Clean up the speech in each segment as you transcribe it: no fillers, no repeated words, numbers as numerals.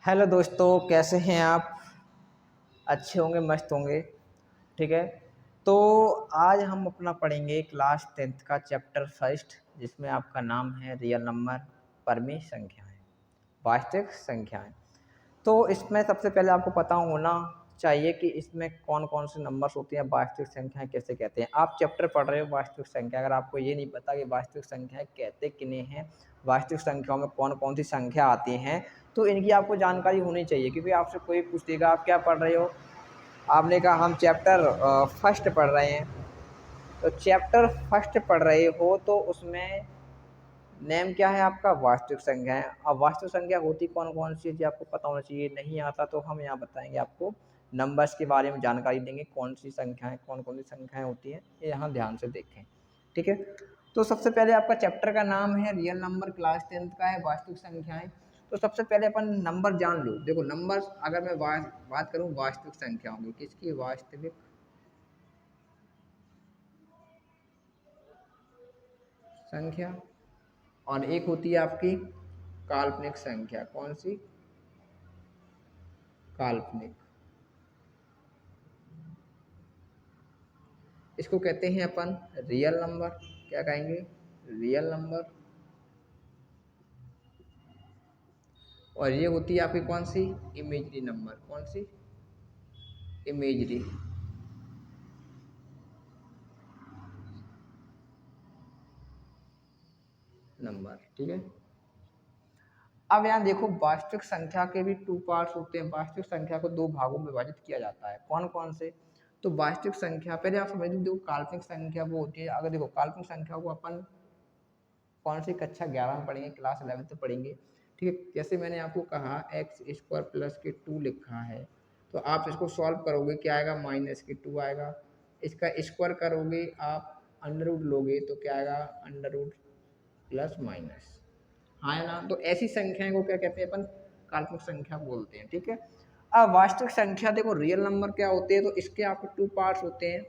Hello दोस्तों, कैसे हैं आप? अच्छे होंगे, मस्त होंगे। ठीक है। तो आज हम अपना पढ़ेंगे क्लास 10th का चैप्टर फर्स्ट, जिसमें आपका नाम है रियल नंबर, परमी संख्याएं, वास्तविक संख्याएं। तो इसमें सबसे पहले आपको पता होना चाहिए कि इसमें कौन कौन से नंबर्स होते हैं, वास्तविक संख्याएं कैसे कहते हैं। आप चैप्टर पढ़ रहे हो वास्तविक संख्या, अगर आपको ये नहीं पता कि वास्तविक संख्याएं कहते किन्हें हैं, वास्तविक संख्याओं में कौन कौन सी संख्या आती हैं, तो इनकी आपको जानकारी होनी चाहिए। क्योंकि आपसे कोई पूछ देगा आप क्या पढ़ रहे हो, आपने कहा हम चैप्टर फर्स्ट पढ़ रहे हैं। तो चैप्टर फर्स्ट पढ़ रहे हो तो उसमें नेम क्या है आपका, वास्तविक संख्या है। अब वास्तविक संख्या होती कौन कौन सी है आपको पता होना चाहिए। नहीं आता तो हम यहाँ बताएंगे आपको, नंबर्स के बारे में जानकारी देंगे, कौन सी संख्याएं, कौन कौन सी संख्याएं होती हैं, ये यहाँ ध्यान से देखें। ठीक है। तो सबसे पहले आपका चैप्टर का नाम है रियल नंबर, क्लास 10th का है, वास्तविक संख्याएं। तो सबसे पहले अपन नंबर जान लो। देखो नंबर्स, अगर मैं बात करूँ वास्तविक संख्याओं की, किसकी, वास्तविक संख्या। और एक होती है आपकी काल्पनिक संख्या। कौन सी? काल्पनिक। इसको कहते हैं अपन रियल नंबर। क्या कहेंगे? Real number. और ये होती है आपकी कौन सी? Imagery number. कौन सी? Imagery number. ठीक है। अब यहाँ देखो, वास्तविक संख्या के भी टू पार्ट्स होते हैं। वास्तविक संख्या को दो भागों में विभाजित किया जाता है। कौन कौन से? तो वास्तविक संख्या, पहले आप समझ लीजिए, देखो काल्पनिक संख्या वो होती है। अगर देखो काल्पनिक संख्या को अपन कौन सी कक्षा 11 में पढ़ेंगे, क्लास 11 में पढ़ेंगे। ठीक है। जैसे मैंने आपको कहा एक्स स्क्वायर प्लस के 2 लिखा है, तो आप इसको सॉल्व करोगे, क्या आएगा? माइनस के 2 आएगा। इसका स्क्वायर करोगे आप, अंडर रूट लोगे तो क्या आएगा? Under root plus minus. हाँ है ना? तो ऐसी संख्याएं को क्या कहते हैं अपन? काल्पनिक संख्या बोलते हैं। ठीक है। अब वास्तविक संख्या देखो, रियल नंबर क्या होते हैं, तो इसके आपके टू पार्ट्स होते हैं।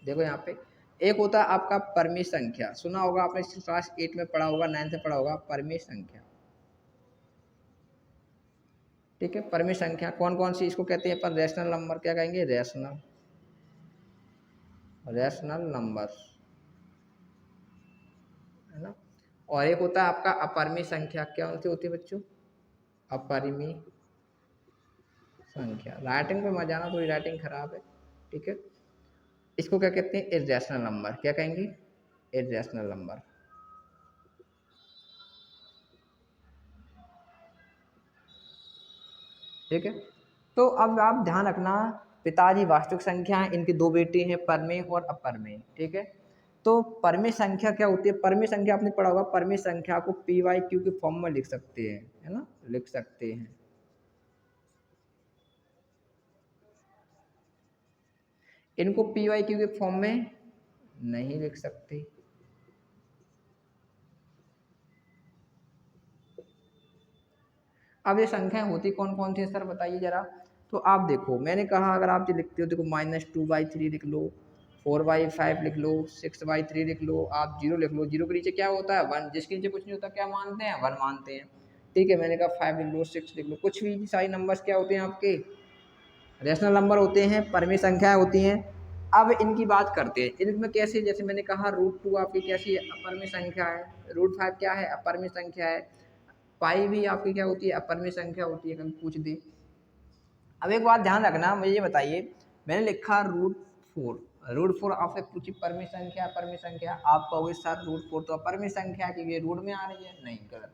देखो यहाँ पे एक होता है आपका परमी संख्या, सुना होगा आपने, क्लास 8 में पढ़ा होगा, 9 से पढ़ा होगा, परमी संख्या। ठीक है। परमी संख्या कौन कौन सी? इसको कहते हैं अपन रैशनल नंबर। क्या कहेंगे? रैशनल, रैशनल नंबर, है ना। और एक होता है आपका अपरिमेय संख्या। क्या उनसे होती है बच्चों? अपरिमेय संख्या। राइटिंग पे मत जाना, थोड़ी राइटिंग खराब है। ठीक है। इसको क्या कहते हैं? Irrational number. क्या कहेंगे? Irrational number. ठीक है। तो अब आप ध्यान रखना, पिताजी वास्तविक संख्या है, इनके दो बेटे हैं, परमेय और अपरमेय। ठीक है। तो परमेय संख्या क्या होती है? परमेय संख्या आपने पढ़ा होगा, परमेय संख्या को पी वाई क्यू के फॉर्म में लिख सकते हैं, है ना, लिख सकते हैं। इनको पी वाई क्यू के फॉर्म में नहीं लिख सकते। अब ये संख्याएं होती कौन कौन सी है सर, बताइए जरा। तो आप देखो, मैंने कहा अगर आप जो लिखते हो, देखो -2/3 लिख लो, 4/5 लिख लो, 6/3 लिख लो, आप 0 लिख लो। 0 के नीचे क्या होता है? 1। जिसके नीचे कुछ नहीं होता क्या मानते हैं? 1 मानते हैं। ठीक है। मैंने कहा 5 लिख लो, 6 लिख लो, कुछ भी सारी नंबर्स क्या होते हैं आपके? रैशनल नंबर होते हैं, परमीय संख्याएं होती हैं। अब इनकी बात करते हैं, इनमें कैसे, जैसे मैंने कहा √2 आपकी कैसी है? अपरिमेय संख्या है। √5 क्या है? अपरिमेय संख्या है। पाई भी आपकी क्या होती है? अपरिमेय संख्या होती है, कभी पूछ दे। अब एक बात ध्यान रखना, मुझे ये बताइए, मैंने लिखा √4, √4 आपसे पूछी परमेय संख्या, अपरिमेय संख्या, आप कहोगे सर √4 तो अपरिमेय संख्या है क्योंकि ये रूट में आ रही है। नहीं, गलत।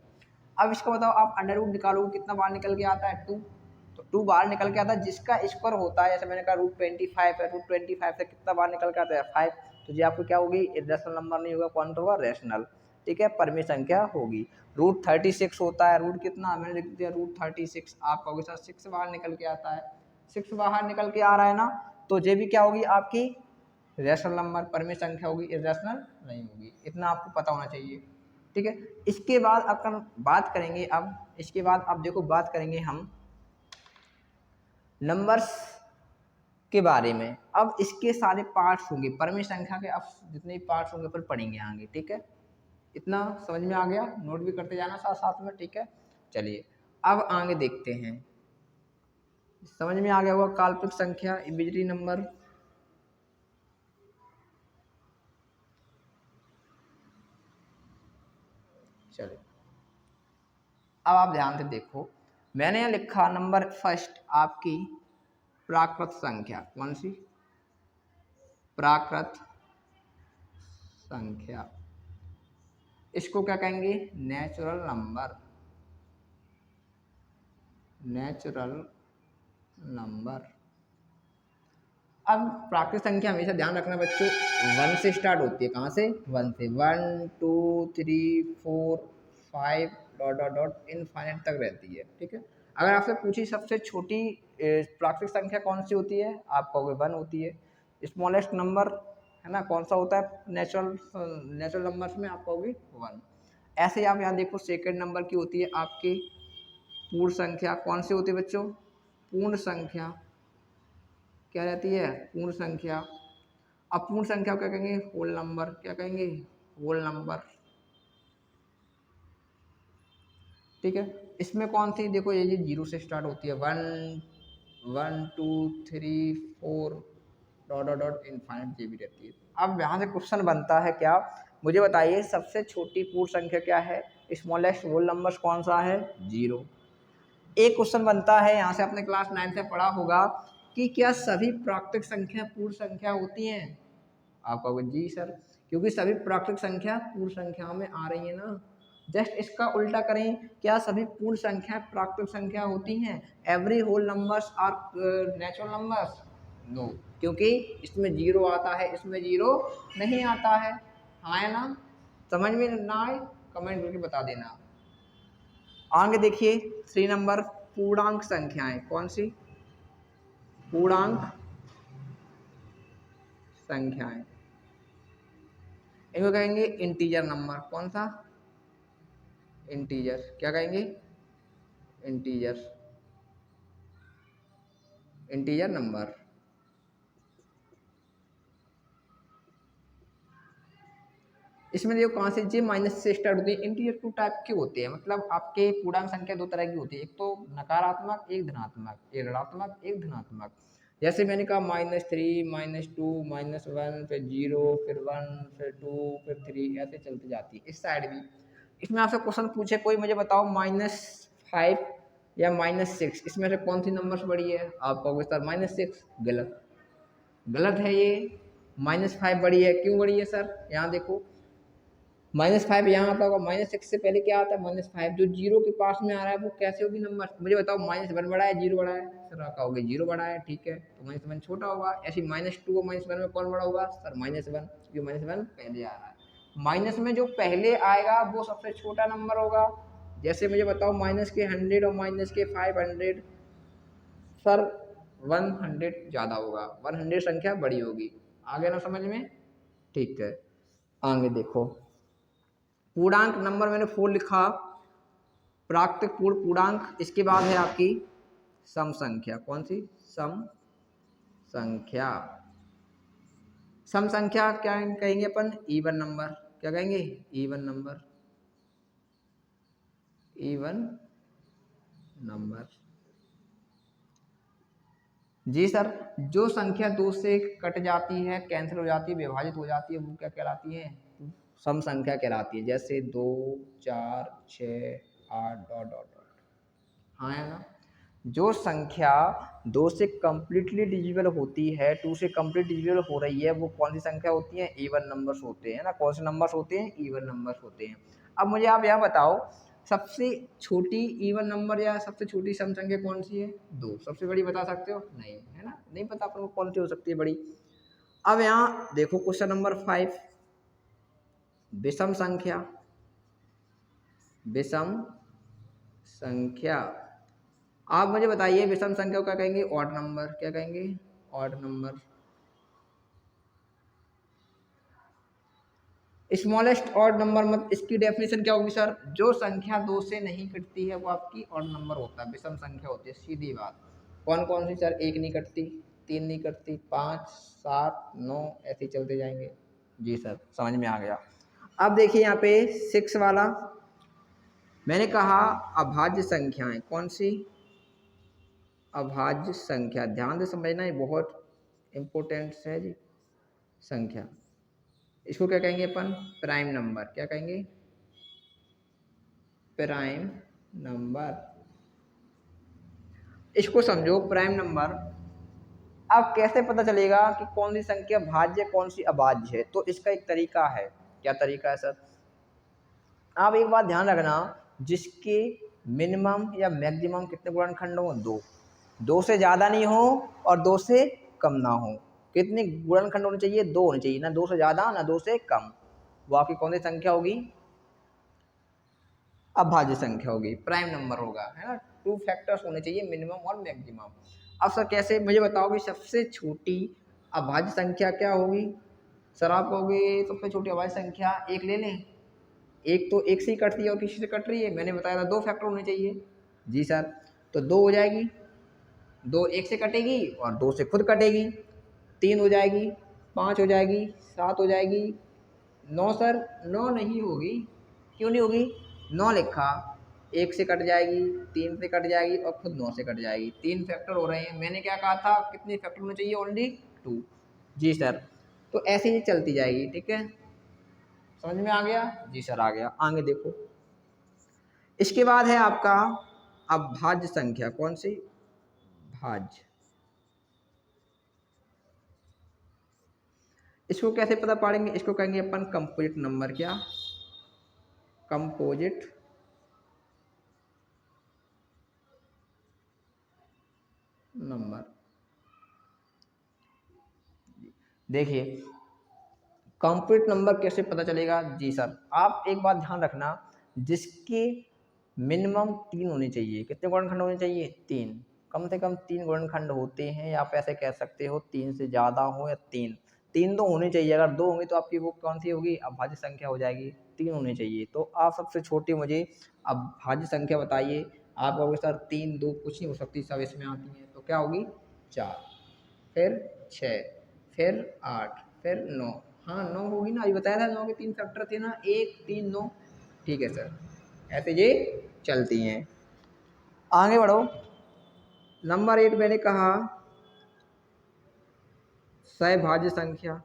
अब इसको बताओ, आप अंडर रूट निकालोगे, कितना बाहर निकल के आता है? 2। तो 2 बाहर निकल के आता है, जिसका स्क्वायर होता है, जैसे मैंने कहा √25 है, √25 से कितना बाहर निकल के आता है? 5। तो ये आपको क्या होगी? इर्रेशनल नंबर नहीं होगा, कौन होगा? रैशनल। ठीक है। परमीय संख्या होगी। √36 होता है, रूट कितना, मैंने लिख दिया √36, आप कहोगे सर 6 बाहर निकल के आता है। 6 बाहर निकल के आ रहा है ना, तो ये भी क्या होगी आपकी? रैशनल नंबर, परमीय संख्या होगी, इर्रेशनल नहीं होगी। इतना आपको पता होना चाहिए। ठीक है। इसके बाद अपन बात करेंगे, अब इसके बाद अब देखो बात करेंगे हम नंबर्स के बारे में। अब इसके सारे पार्ट्स होंगे, परमीय संख्या के अब जितने पार्ट्स होंगे पर पढ़ेंगे आगे। ठीक है। इतना समझ में आ गया? नोट भी करते जाना साथ साथ में। ठीक है। चलिए, अब आगे देखते हैं, समझ में आ गया होगा काल्पनिक संख्या इमेजिनरी नंबर। चलो अब आप ध्यान से देखो, मैंने यहाँ लिखा नंबर फर्स्ट आपकी प्राकृत संख्या। कौन सी? प्राकृत संख्या। इसको क्या कहेंगे? Natural number. Natural number. अब प्राकृतिक संख्या हमेशा ध्यान रखना बच्चों, 1 से स्टार्ट होती है। कहाँ से? 1 से। 1 2 3 4 5 डॉट डॉट डॉट इनफाइनाइट तक रहती है, ठीक है। अगर आपसे पूछी सबसे छोटी प्राकृतिक संख्या कौन सी होती है, आप कहोगे 1 होती है। स्मॉलेस्ट नंबर है ना, कौन सा होता है नेचुरल नंबर्स में, आप कहोगे 1। ऐसे ही आप यहाँ देखो सेकंड नंबर की होती है आपकी पूर्ण संख्या। कौन सी होती है बच्चों? पूर्ण संख्या। क्या रहती है? पूर्ण संख्या। अब पूर्ण संख्या को क्या कहेंगे? Whole number. क्या कहेंगे? होल नंबर, ठीक है। इसमें कौन सी? देखो ये 0 से स्टार्ट होती है। 1 2 3 4 डॉट डॉट डॉट इनफाइनाइट ये भी रहती है। अब यहाँ से क्वेश्चन बनता है क्या, मुझे बताइए सबसे छोटी पूर्ण संख्या क्या है? स्मॉलेस्ट होल नंबर कौन सा है? 0। एक क्वेश्चन बनता है यहाँ से, आपने क्लास 9 से पढ़ा होगा कि क्या सभी प्राकृतिक संख्या पूर्ण संख्या होती हैं? आप कहोगे जी सर, क्योंकि सभी प्राकृतिक संख्या पूर्ण संख्या में आ रही है ना। जस्ट इसका उल्टा करें, क्या सभी पूर्ण संख्या प्राकृतिक संख्या होती हैं? Every whole numbers are natural numbers? No, क्योंकि इसमें 0 आता है, इसमें 0 नहीं आता है। हाँ है ना? समझ में ना आए कमेंट करके बता देना। आगे देखिए 3 नंबर पूर्णांक संख्याएं। कौन सी? पूर्णांक संख्याएं। इनको कहेंगे इंटीजर नंबर। कौन सा? इंटीजर। क्या कहेंगे? इंटीजर। Integer number. इसमें देखो कहाँ से जे माइनस से स्टार्ट होती है। इंटीजर 2 टाइप के होते हैं, मतलब आपके पूर्णांक संख्या 2 तरह की होती है, एक तो नकारात्मक, एक धनात्मक, एक ऋणात्मक, एक धनात्मक। जैसे मैंने कहा -3 -2 -1 फिर 0 फिर 1 फिर 2 फिर 3 ऐसे चलती जाती है। इस साइड भी इसमें आपसे क्वेश्चन पूछे कोई, मुझे बताओ -5 या -6 इसमें से कौन सी नंबर बड़ी है? आप कहोगे सर -6। गलत, गलत है ये। -5 बड़ी है। क्यों बड़ी है सर? यहाँ देखो -5 यहाँ आता होगा, -6 से पहले क्या आता है? -5। जो 0 के पास में आ रहा है वो कैसे होगी नंबर? मुझे बताओ -1 बड़ा है 0 बड़ा है? सर आप कहोगे 0 बड़ा है, ठीक है, तो -1 छोटा होगा। ऐसे -2 और -1 में कौन बड़ा होगा? सर -1, क्योंकि -1 पहले आ रहा है। माइनस में जो पहले आएगा वो सबसे छोटा नंबर होगा। जैसे मुझे बताओ -100 और -500, सर 100 ज़्यादा होगा, 100 संख्या बड़ी होगी। आ गया ना समझ में? ठीक है। आगे देखो पूर्णांक नंबर मैंने 4 लिखा, प्राकृतिक पूर्ण पूर्णांक। इसके बाद है आपकी सम संख्या। कौन सी? सम संख्या। सम संख्या क्या कहेंगे अपन? Even number. क्या कहेंगे? Even number. Even number. जी सर, जो संख्या 2 से कट जाती है, कैंसिल हो जाती है, विभाजित हो जाती है, वो क्या कहलाती है? सम संख्या कहलाती है। जैसे 2 4 6 8 डॉट डॉट डॉट। हाँ है ना? जो संख्या 2 से कम्प्लीटली डिविजिबल होती है, 2 से कम्प्लीट डिविजिबल हो रही है, वो कौन सी संख्या होती है? इवन नंबर्स होते हैं ना। कौन से नंबर्स होते हैं? इवन नंबर्स होते हैं। अब मुझे आप यह बताओ सबसे छोटी इवन नंबर या सबसे छोटी सम संख्या कौन सी है? 2। सबसे बड़ी बता सकते हो? नहीं, है ना, नहीं पता अपन को कौन सी हो सकती है बड़ी। अब यहाँ देखो क्वेश्चन नंबर 5, विषम संख्या। विषम संख्या। आप मुझे बताइए विषम संख्या को क्या कहेंगे? Odd number. क्या कहेंगे? Odd number. Smallest odd number, मत इसकी डेफिनेशन क्या होगी सर? जो संख्या 2 से नहीं कटती है वो आपकी ऑड नंबर होता है, विषम संख्या होती है, सीधी बात। कौन कौन सी सर? 1 नहीं कटती, 3 नहीं कटती, 5 7 9 ऐसे ही चलते जाएंगे। जी सर, समझ में आ गया। अब देखिए यहाँ पे 6 वाला मैंने कहा अभाज्य संख्याएं, कौन सी? अभाज्य संख्या, ध्यान से समझना, ये बहुत इंपॉर्टेंट है जी। संख्या, इसको क्या कहेंगे अपन? Prime number. क्या कहेंगे? Prime number. इसको समझो प्राइम नंबर। अब कैसे पता चलेगा कि कौन सी संख्या भाज्य कौन सी अभाज्य है? तो इसका एक तरीका है। क्या तरीका है सर? आप एक बात ध्यान रखना, जिसके मिनिमम या मैक्सिमम कितने गुणनखंड हो? दो। दो से ज़्यादा नहीं हो और दो से कम ना हो। कितने गुणनखंड होने चाहिए? दो होने चाहिए, ना दो से ज़्यादा ना दो से कम। वो आपकी कौन सी संख्या होगी? अभाज्य संख्या होगी, प्राइम नंबर होगा, है ना। टू फैक्टर्स होने चाहिए, मिनिमम और मैक्सिमम। अब सर कैसे, मुझे बताओ कि सबसे छोटी अभाज्य संख्या क्या होगी? सर आप कहोगे सबसे छोटी अभाज्य संख्या एक ले लें। एक तो एक से ही कटती है और किसी से कट रही है, मैंने बताया था दो फैक्टर होने चाहिए। जी सर, तो दो हो जाएगी, दो एक से कटेगी और दो से खुद कटेगी। तीन हो जाएगी, पाँच हो जाएगी, सात हो जाएगी, नौ। सर नौ नहीं होगी। क्यों नहीं होगी? नौ लिखा, एक से कट जाएगी, तीन से कट जाएगी और खुद नौ से कट जाएगी। तीन फैक्टर हो रहे हैं। मैंने क्या कहा था? कितने फैक्टर होने चाहिए? Only to. जी सर, तो ऐसे ही चलती जाएगी। ठीक है, समझ में आ गया? जी सर आ गया। आगे देखो, इसके बाद है आपका अभाज्य संख्या। कौन सी? भाज्य। इसको कैसे पता पड़ेंगे? इसको कहेंगे अपन कंपोजिट नंबर। क्या? Composite number. देखिए कंपोजिट नंबर कैसे पता चलेगा? जी सर, आप एक बात ध्यान रखना, जिसके मिनिमम तीन होने चाहिए। कितने गुणनखंड होने चाहिए? तीन। कम से कम तीन गुणनखंड होते हैं, या आप ऐसे कह सकते हो तीन से ज़्यादा हो या तीन। तीन तो होने चाहिए, अगर दो होंगे तो आपकी वो कौन सी होगी? अभाज्य संख्या हो जाएगी। तीन होने चाहिए। तो आप सबसे छोटी मुझे अभाज्य संख्या बताइए। आप कहोगे सर तीन दो कुछ नहीं हो सकती, सब इसमें आती हैं, तो क्या होगी? चार, फिर छः, फिर आठ, फिर नौ। हाँ नौ होगी ना, अभी बताया था नौ के तीन फैक्टर थे ना, एक तीन नौ। ठीक है सर, ऐसे ये चलती हैं। आगे बढ़ो। नंबर 8 मैंने कहा सहभाज्य संख्या।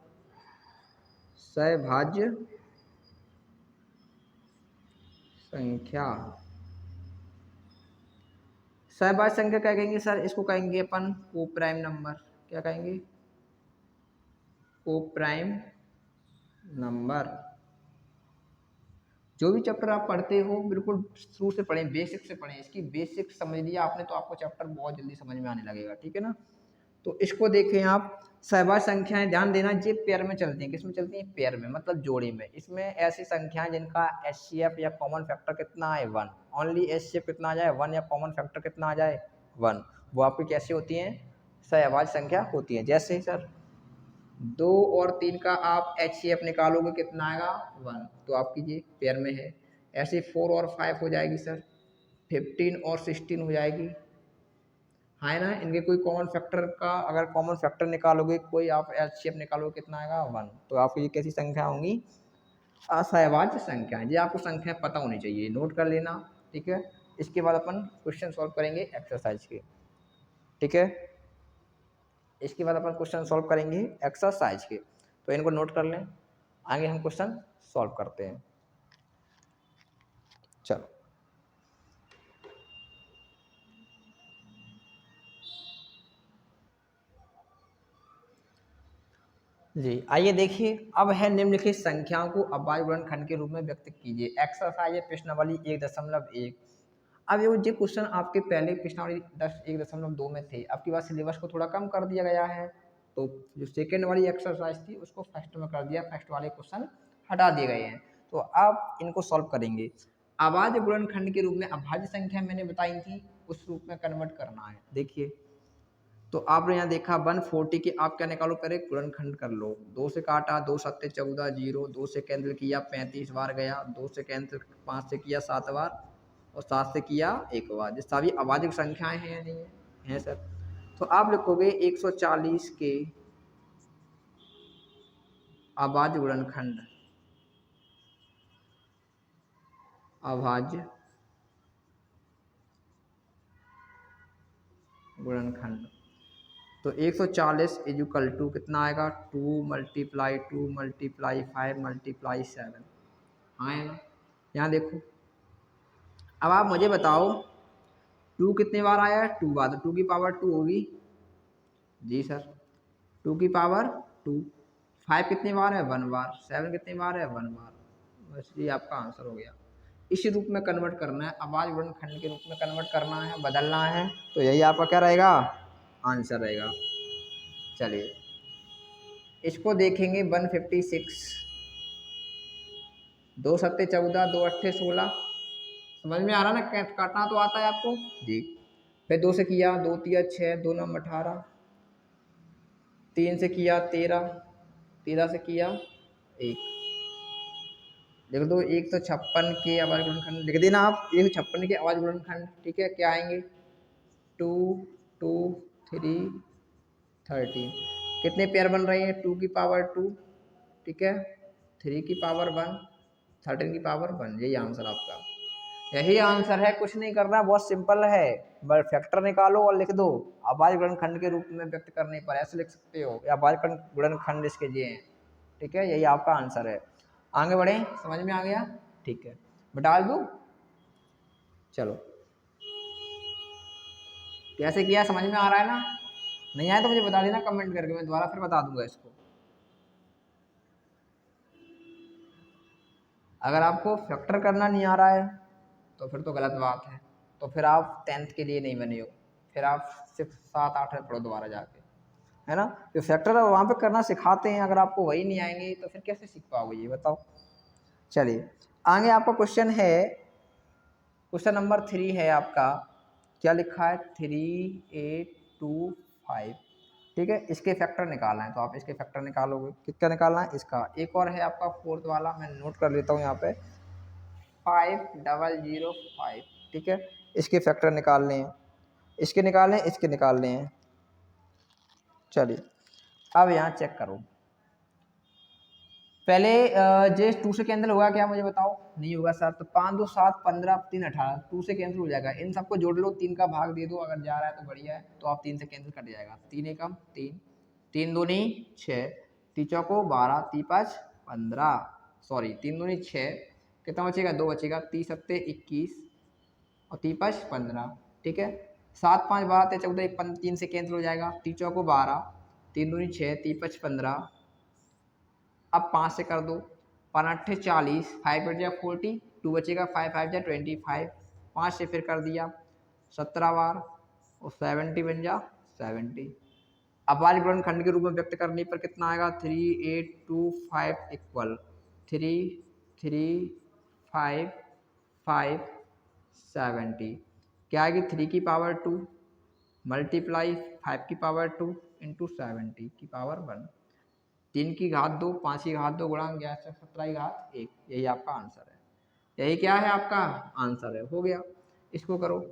सहभाज्य संख्या, सहभाज्य संख्या क्या कहेंगे सर? इसको कहेंगे अपन को प्राइम नंबर। क्या कहेंगे? को प्राइम नंबर। जो भी चैप्टर आप पढ़ते हो बिल्कुल शुरू से पढ़ें, बेसिक से पढ़ें। इसकी बेसिक समझ लिया आपने तो आपको चैप्टर बहुत जल्दी समझ में आने लगेगा। ठीक है ना। तो इसको देखें आप, सहभाज्य संख्याएं, ध्यान देना, ये पेयर में चलती हैं। किसमें चलती हैं? पेयर में, मतलब जोड़ी में। इसमें ऐसी संख्याएं जिनका एचसीएफ या कॉमन फैक्टर कितना है? वन। ओनली एचसीएफ कितना आ जाए? वन, या कॉमन फैक्टर कितना आ जाए? वन। वो आपकी कैसी होती हैं? सहभाज्य संख्या होती है। जैसे ही सर दो और तीन का आप एचसीएफ निकालोगे, कितना आएगा? वन। तो आपकी ये पेयर में है। ऐसे फोर और फाइव हो जाएगी सर, 15 और 16 हो जाएगी। है ना, इनके कोई कॉमन फैक्टर का अगर कॉमन फैक्टर निकालोगे, कोई आप एचसीएफ निकालोगे, कितना आएगा? वन। तो आपको ये कैसी संख्या होंगी? असहभाज्य संख्याएं। ये आपको संख्या पता होनी चाहिए, नोट कर लेना। ठीक है, इसके बाद अपन क्वेश्चन सॉल्व करेंगे एक्सरसाइज के। ठीक है, इसके बाद अपन क्वेश्चन सॉल्व करेंगे एक्सरसाइज के, तो इनको नोट कर लें। आगे हम क्वेश्चन सॉल्व करते हैं। चलो जी, आइए देखिए। अब है निम्नलिखित संख्याओं को अभाज्य गुणनखंड के रूप में व्यक्त कीजिए। एक्सरसाइज है प्रश्नावली 1.1। अब ये क्वेश्चन आपके पहले प्रश्नावली 1.2 में थे, अब की बार सिलेबस को थोड़ा कम कर दिया गया है। तो जो सेकेंड वाली एक्सरसाइज थी उसको फर्स्ट में कर दिया, फर्स्ट वाले क्वेश्चन हटा दिए गए हैं। तो अब इनको सॉल्व करेंगे। अभाज्य गुणनखंड के रूप में अभाज्य संख्या मैंने बताई थी, उस रूप में कन्वर्ट करना है। देखिए, तो आपने यहाँ देखा 140 के आप क्या निकालो, पहले गुणनखंड कर लो। दो से काटा, दो सत्ते 14, जीरो। दो से कैंसिल किया, 35 बार गया। दो से कैंसिल, 5 से किया 7 बार, और 7 से किया 1 बार। ये सभी अभाज्य संख्याएं हैं या नहीं है? हैं सर। तो आप लिखोगे 140 के अभाज्य गुणनखंड। अभाज्य गुणनखंड। तो 140 इजुकल टू कितना आएगा, 2 मल्टीप्लाई 2 मल्टीप्लाई 5 मल्टीप्लाई 7। हाँ है ना। यहाँ देखो, अब आप मुझे बताओ 2 कितने बार आया है, 2 बार, तो 2 की पावर 2 होगी। जी सर, 2 की पावर 2। 5 कितनी बार है, 1 बार। 7 कितनी बार है, 1 बार। बस ये आपका आंसर हो गया। इसी रूप में कन्वर्ट करना है, अभाज्य गुणनखंड के रूप में कन्वर्ट करना है, बदलना है, तो यही आपका क्या रहेगा, आंसर रहेगा। चलिए इसको देखेंगे 156। 2 सत्ते 14, 2 अट्ठे 16। समझ में आ रहा ना, काटना तो आता है आपको जी। फिर 2 से किया, 2 तिया 6, 2 नम 18, 3 से किया 13, 13 से किया 1। लिख दो 156 के अभाज्य गुणनखंड, लिख देना आप 156 के अभाज्य गुणनखंड। ठीक है, क्या आएंगे, 2 2 3 13। कितने पेयर बन रहे हैं, 2 की पावर 2, ठीक है, 3 की पावर 1, 13 की पावर 1। यही आंसर आपका, यही आंसर है, कुछ नहीं करना, बहुत सिंपल है। बस फैक्टर निकालो और लिख दो। अभाज्य गुणनखंड के रूप में व्यक्त करने पर ऐसे लिख सकते हो, या अभाज्य गुणनखंड इसके ये हैं। ठीक है, यही आपका आंसर है। आगे बढ़े, समझ में आ गया, ठीक है, मैं डाल दूं। चलो कैसे किया, समझ में आ रहा है ना। नहीं आया तो मुझे बता देना कमेंट करके, मैं दोबारा फिर बता दूंगा इसको। अगर आपको फैक्टर करना नहीं आ रहा है तो फिर तो गलत बात है, तो फिर आप 10th के लिए नहीं बने हो, फिर आप सिर्फ 7 8 में पढ़ो दोबारा जाके, है ना। तो फैक्टर वहाँ पे करना सिखाते हैं, अगर आपको वही नहीं आएंगे तो फिर कैसे सीख पाओगे, ये बताओ। चलिए आगे आपका क्वेश्चन है, क्वेश्चन नंबर 3 है आपका। क्या लिखा है, 3825। ठीक है, इसके फैक्टर निकालना है, तो आप इसके फैक्टर निकालोगे। किसका निकालना है, इसका। एक और है आपका 4th वाला, मैं नोट कर लेता हूँ यहाँ पे, 5005। ठीक है, इसके फैक्टर निकालने हैं, इसके निकालने हैं, इसके निकालने हैं। चलिए अब यहाँ चेक करो, पहले जे 2 से कैंसिल होगा क्या, मुझे बताओ। नहीं होगा सर, तो 5 2 7 15 3 18, 2 से कैंसिल हो जाएगा। इन सबको जोड़ लो, 3 का भाग दे दो, अगर जा रहा है तो बढ़िया है, तो आप 3 से कैंसिल कट जाएगा। 3 एकम 3, 3 दूनी 6, 3 चौको 12, 3 5 15, सॉरी 3 दूनी 6, कितना बचेगा, 2 बचेगा, 30 सत्ते 21 और 3 5 15। ठीक है, 7 5 12 13 14, 3 से कैंसिल हो जाएगा। 3 चौको 12, 3 दूनी 6, 3 5 15। अब 5 से कर दो, 5 8 40, 5 बच जाए 40, 2 बचेगा, 5 5 जाए 25। 5 से फिर कर दिया 17 बार, और 70 बन जा 70। अभाज्य गुणनखंड के रूप में व्यक्त करने पर कितना आएगा, 3825 इक्वल 3 3 5 5 70। क्या आएगी, 3 की पावर 2 मल्टीप्लाई 5 की पावर 2 इंटू 70 की पावर 1। 3 की घात 2, 5 की घात 2 गुणा 11 17 की घात 1। यही आपका आंसर है, यही क्या है, आपका आंसर है। हो गया, इसको करो,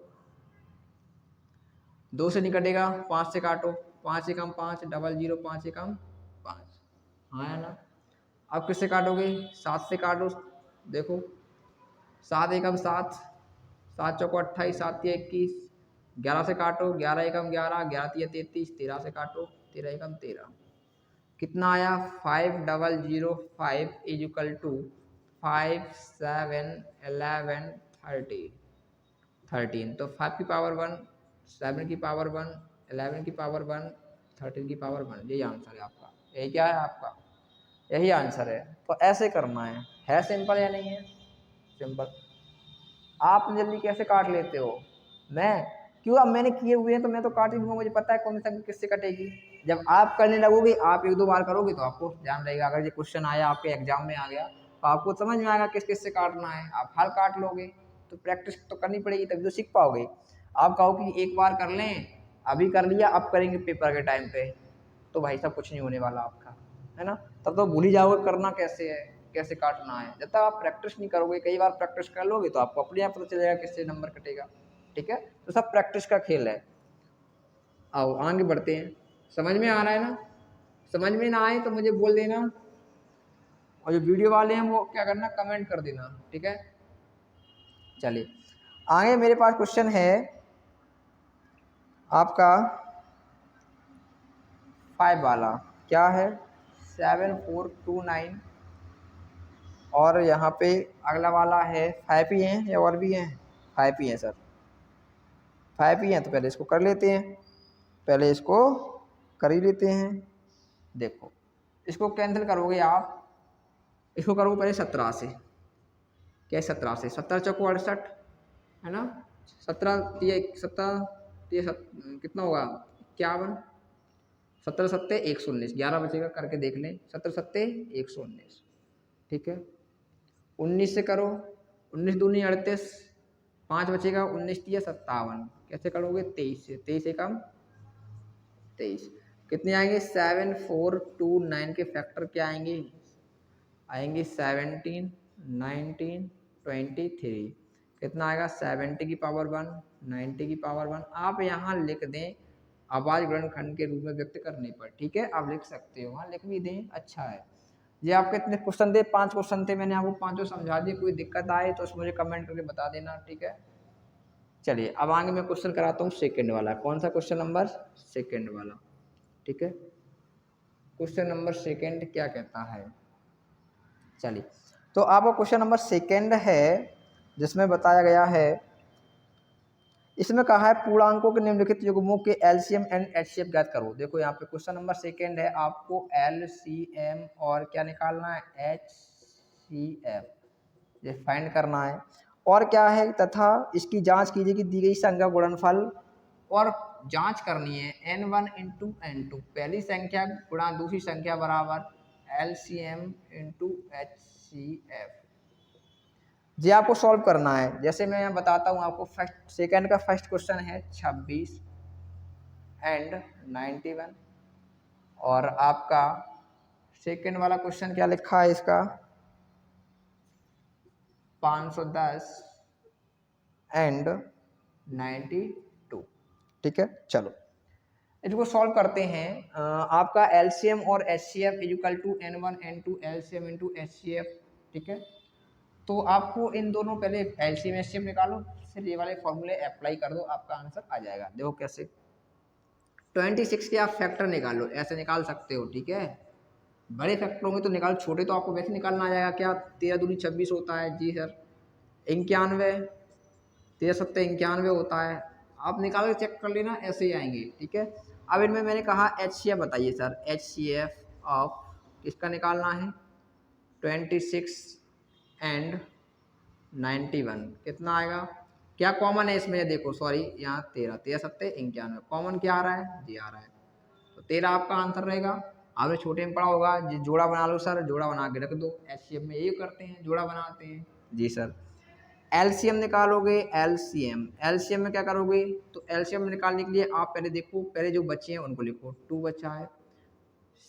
2 से नहीं कटेगा, 5 से काटो, 5 एकम 5, डबल 0, 5 एकम 5। हाँ है ना। अब किससे काटोगे, 7 से काटो, देखो 7 एकम 7, 7 चौको 28, 7 तिया 21, 11 से काटो, 11 एकम 11, 11 तिया 33, 13 से काटो, 13 एकम 13। कितना आया, 5005 इज इक्वल टू 5 7 11 13। तो 5 की पावर 1, 7 की पावर 1, 11 की पावर 1, 13 की पावर 1। यही आंसर है आपका, यही क्या है आपका, यही आंसर है। तो ऐसे करना है सिंपल या नहीं है सिंपल। आप जल्दी कैसे काट लेते हो, मैं क्यों, अब मैंने किए हुए हैं तो मैं तो काट ही दूंगा, मुझे पता है कौन सा किससे कटेगी। जब आप करने लगोगे, आप 1 2 बार करोगे तो आपको ध्यान रहेगा। अगर ये क्वेश्चन आया आपके एग्जाम में आ गया तो आपको समझ में आएगा किस किस से काटना है, आप हल काट लोगे। तो प्रैक्टिस तो करनी पड़ेगी, तभी तो सीख पाओगे। आप कहो कि एक बार कर लें, अभी कर लिया, अब करेंगे पेपर के टाइम पे, तो भाई साहब कुछ नहीं होने वाला आपका, है ना। तब तो भूल ही जाओगे करना कैसे है, कैसे काटना है। जब तक आप प्रैक्टिस नहीं करोगे, कई बार प्रैक्टिस कर लोगे तो आपको अपने आप पता चलेगा किससे नंबर कटेगा। ठीक है, तो सब प्रैक्टिस का खेल है। आओ आगे बढ़ते हैं, समझ में आ रहा है ना। समझ में ना आए तो मुझे बोल देना, और जो वीडियो वाले हैं वो क्या करना, कमेंट कर देना। ठीक है, चलिए आगे मेरे पास क्वेश्चन है आपका 5 वाला क्या है 7429 और यहाँ पे अगला वाला है 5 ही हैं या और भी हैं 5 ही हैं सर 5 ही हैं तो पहले इसको कर लेते हैं पहले इसको कर ही लेते हैं। देखो इसको कैंसिल करोगे आप इसको करोगे पहले 17 से क्या 17 से 17 चौको 68 है ना 17 ये 17 ये कितना होगा 51 17 सत्ते 119 11 बचेगा करके देख लें 17 सत्ते 119 ठीक है 19 से करो 19 दूनी 38 5 बचेगा 19 तिया 57 कैसे करोगे 23 से 23 से कम 23 कितने आएंगे 7429 के फैक्टर क्या आएंगे आएंगे 17 19 23 कितना आएगा 70 की पावर 1 90 की पावर 1 आप यहाँ लिख दें आवाज गुणनखंड के रूप में व्यक्त करने पर ठीक है आप लिख सकते हो वहाँ लिख भी दें अच्छा है। ये आपके इतने क्वेश्चन थे 5 क्वेश्चन थे मैंने आपको 5 समझा दिए कोई दिक्कत आए तो मुझे कमेंट करके बता देना ठीक है। चलिए अब आगे मैं क्वेश्चन कराता हूँ सेकंड वाला कौन सा क्वेश्चन नंबर सेकंड वाला ठीक है। क्वेश्चन नंबर सेकंड क्या कहता है चलिए तो आपका क्वेश्चन नंबर सेकंड है जिसमें बताया गया है इसमें कहा है पूर्णांकों के निम्नलिखित युग्मों के एलसीएम एंड एचसीएफ ज्ञात करो। देखो यहाँ पे क्वेश्चन नंबर सेकंड है आपको एलसीएम और क्या निकालना है एचसीएफ ये फाइंड करना है और क्या है तथा इसकी जांच कीजिए कि दी गई संख्या गुणनफल और जांच करनी है n1 इंटू n2 पहली संख्या गुणा दूसरी संख्या बराबर एलसीएम इंटू एचसीएफ ये आपको सॉल्व करना है। जैसे मैं यहाँ बताता हूँ आपको फर्स्ट सेकंड का फर्स्ट क्वेश्चन है 26 एंड 91 और आपका सेकंड वाला क्वेश्चन क्या लिखा है इसका 510 एंड 92 ठीक है। चलो इसको सॉल्व करते हैं आपका एलसीएम और HCF equal to n1 n2 LCM into HCF ठीक है। तो आपको इन दोनों पहले एलसीएम एचसीएफ निकालो फिर ये वाले फॉर्मूले अप्लाई कर दो आपका आंसर आ जाएगा। देखो कैसे 26 के आप फैक्टर निकालो ऐसे निकाल सकते हो ठीक है। बड़े फैक्टर होंगे तो निकाल छोटे तो आपको वैसे निकालना आ जाएगा क्या 13 दूनी 26 होता है जी सर 91 13 सत्ते 91 होता है आप निकाल के चेक कर लेना ऐसे ही आएंगे ठीक है। अब इनमें मैंने कहा एचसीएफ बताइए सर एचसीएफ ऑफ किसका निकालना है 26 एंड 91 कितना आएगा क्या कॉमन है इसमें देखो सॉरी यहाँ 13 सत्ते 91 कॉमन क्या आ रहा है जी आ रहा है तो 13 आपका आंसर रहेगा। आपने छोटे में पढ़ा होगा जी जोड़ा बना लो सर जोड़ा बना के रख दो एचसीएफ में यही करते हैं जोड़ा बनाते हैं जी सर। एलसीएम निकालोगे एलसीएम में क्या करोगे तो एलसीएम निकालने के लिए आप पहले देखो पहले जो बच्चे हैं उनको लिखो 2 बचा है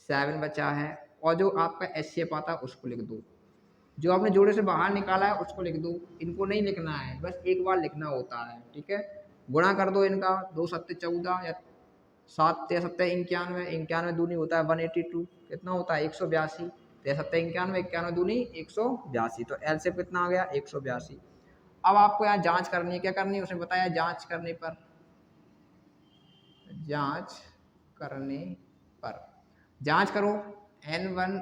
7 बचा है और जो आपका एचसीएफ आता है उसको लिख दो जो आपने जोड़े से बाहर निकाला है उसको लिख दो इनको नहीं लिखना है बस एक बार लिखना होता है ठीक है। गुणा कर दो इनका 2 सत्ते 14 या 7 13 सत्ते 91 91 दूनी होता है 182 कितना होता है 182 13 सत्ते 91 91 दूनी 182 तो एल से कितना आ गया 182। अब आपको यहाँ जांच करनी है क्या करनी है उसने बताया जांच करने पर जांच करो n1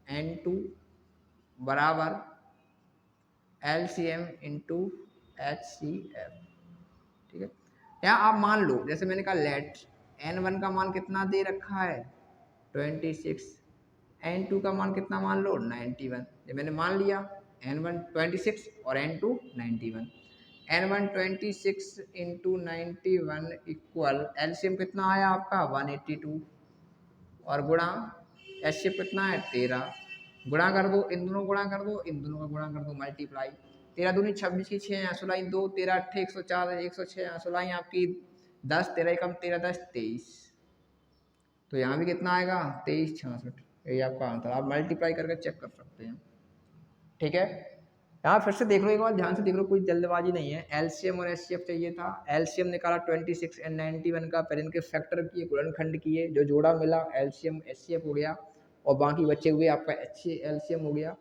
n2 बराबर एलसीएम इंटू एचसीएफ ठीक है। यहाँ आप मान लो जैसे मैंने कहा लेट n1 का मान कितना दे रखा है 26 n2 का मान कितना मान लो 91 ये मैंने मान लिया n1 26 और n2 91 n1 26 into 91 equal LCM कितना आया आपका 182 और गुणा एचसीएफ कितना है 13 गुणा कर दो इन दोनों गुणा कर दो इन दोनों का गुणा कर दो मल्टीप्लाई 13 दूनी 26 की 6 16 2 13 8 104 106 16 आपकी 10 13 कम 13 10 23 तो यहाँ भी कितना आएगा 23 66 यही आपका आंसर आप मल्टीप्लाई करके चेक कर सकते हैं ठीक है। यहाँ फिर से देख लो एक बार ध्यान से देख लो कोई जल्दबाजी नहीं है एलसीएम और एचसीएफ चाहिए था एलसीएम निकाला 26 एंड 91 का फिर इनके फैक्टर किए गुणनखंड किए जो जोड़ा मिला एलसीएम एचसीएफ हो गया और बाकी बचे हुए आपका एलसीएम हो गया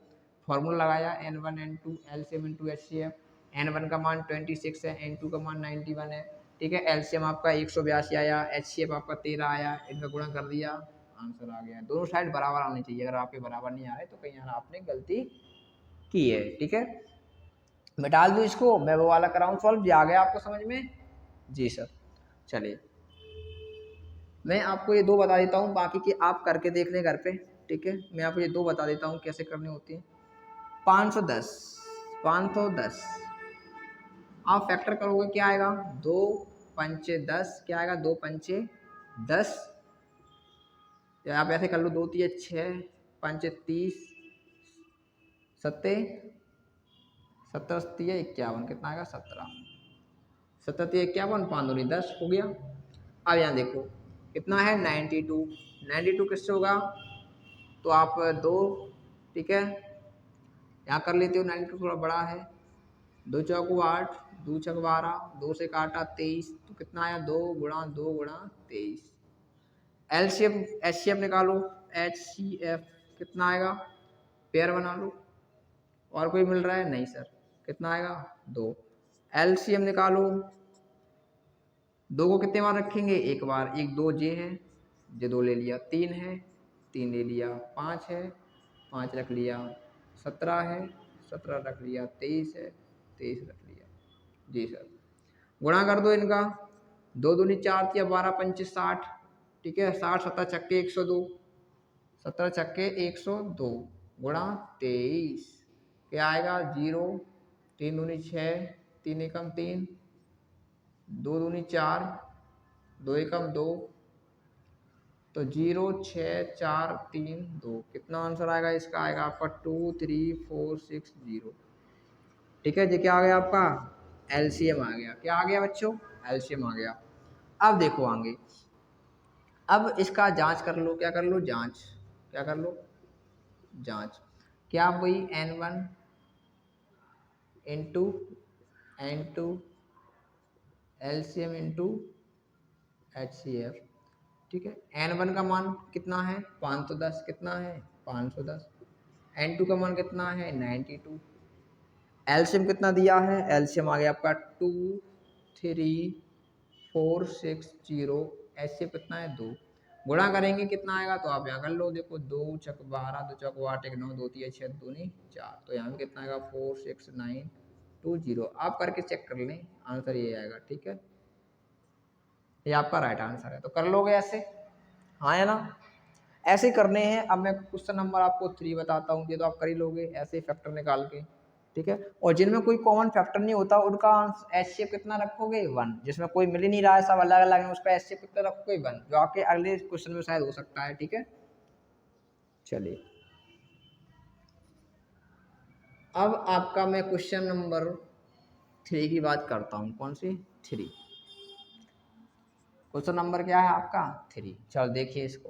फॉर्मूला लगाया n1 n2 LCM into HCF n1 का मान 26 है n2 का मान 91 है ठीक है। एलसीएम आपका 182 आया, एचसीएफ आपका 13 आया, इनका गुणा कर दिया, आंसर आ गया। दोनों साइड बराबर आनी चाहिए, अगर आपके बराबर नहीं आ रहे तो कहीं आपने गलती की है, ठीक है। मैं डाल दूँ इसको, मैं वो वाला कराऊँ सॉल्व, आ गया आपको समझ में? जी सर। चलिए मैं आपको ये दो बता देता हूँ, बाकी के आप करके देख लें घर पे, ठीक है। मैं आपको ये दो बता देता हूँ कैसे करनी होती है। 510 510 आप फैक्टर करोगे क्या आएगा, 2 पंचे 10, क्या आएगा 2 पंचे 10, या आप ऐसे कर लो, 2 3 6 पंचे 30, सत्ते 70 30 51, कितना आएगा 17, 17 3 51, 5 दूनी 10 हो गया। अब यहाँ देखो कितना है 92, 92 किससे होगा, तो आप दो, ठीक है, यहाँ कर लेते हो, 92 थोड़ा बड़ा है, 2 चौको 8, 2 छक 12, 2 से काटा 23, तो कितना आया 2 गुणा 2 गुणा 23। एलसीएम एचसीएफ निकालो, एचसीएफ कितना आएगा, पेयर बना लो, और कोई मिल रहा है नहीं सर, कितना आएगा 2। एलसीएम निकालो, 2 को कितने बार रखेंगे, एक बार, 1 2 जे है, जे 2 ले लिया, 3 है 3 ले लिया, 5 है 5 रख लिया, 17 है 17 रख लिया, 23 है 23 रख लिया। जी सर, गुणा कर दो इनका, 2 दूनी 4 या 12 पंचे 60, ठीक है, 60 17 छक्के 102, 17 छक्के 102 गुणा 23, क्या आएगा 0, 3 दूनी 6, 3 एकम 3, 2 दूनी 4, 2 एकम 2, तो 0 6 4 3 2, कितना आंसर आएगा इसका, आएगा आपका 2 3 4 6 0, ठीक है जी। क्या आ गया आपका, एलसीएम आ गया, क्या आ गया बच्चों, एलसीएम आ गया। अब देखो आगे, अब इसका जांच कर लो, क्या कर लो, जांच, क्या कर लो, जांच, क्या वही n1 into n2 LCM into HCF, ठीक है। n1 का मान कितना है 510, कितना है 510, n2 का मान कितना है 92, एलसीएम कितना दिया है, एलसीएम आ गया आपका 2 3 4 6 0, एचसीएफ कितना है 2, गुणा करेंगे कितना आएगा, तो आप यहाँ कर लो, देखो 2 छक 12, 2 चौक 8 1 9, 2 3 6 2 4, तो यहाँ पे कितना आएगा 4 6 9 2 0, आप करके चेक कर लें, आंसर ये आएगा, ठीक है। ये आपका राइट आंसर है, तो कर लोगे ऐसे, हाँ है ना, ऐसे ही करने हैं। अब मैं क्वेश्चन नंबर आपको 3 बताता हूँ, ये तो आप कर ही लोगे ऐसे ही फैक्टर निकाल के, ठीक है। और जिनमें कोई कॉमन फैक्टर नहीं होता उनका एचसीएफ कितना रखोगे 1, जिसमें कोई मिल ही नहीं रहा है, सब अलग अलग है, उसका एचसीएफ कितना रखोगे 1, जो आपके अगले क्वेश्चन में शायद हो सकता है, ठीक है। चलिए अब आपका मैं क्वेश्चन नंबर 3 की बात करता हूँ, कौन सी 3, क्वेश्चन नंबर क्या है आपका 3, चलो देखिए इसको।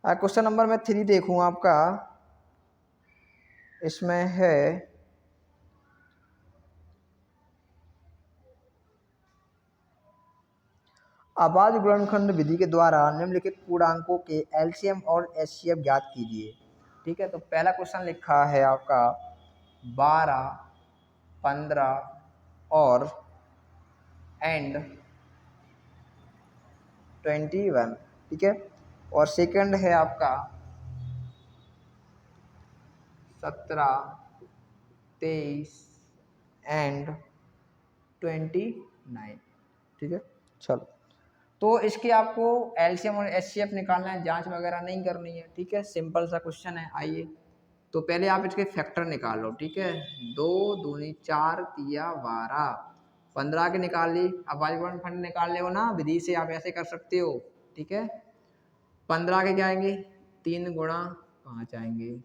क्वेश्चन नंबर मैं 3 देखूँ आपका, इसमें है आवाज गुणनखंड विधि के द्वारा निम्नलिखित पूर्णांकों के एलसीएम और एचसीएफ ज्ञात कीजिए, ठीक है। तो पहला क्वेश्चन लिखा है आपका 12 15 और एंड 21, ठीक है। और सेकंड है आपका 17 23 एंड 29, ठीक है। चलो तो इसके आपको एलसीएम और एचसीएफ निकालना है, जांच वगैरह नहीं करनी है, ठीक है, सिंपल सा क्वेश्चन है। आइए तो पहले आप इसके फैक्टर निकाल लो, ठीक है, 2 दूनी 4 तिया 12, 15 के निकाल ली, अब वायुगुणन खंड निकाल ले हो ना, विधि से आप ऐसे कर सकते हो, ठीक है। 15 के क्या आएंगे 3 गुणा 5 आएंगे,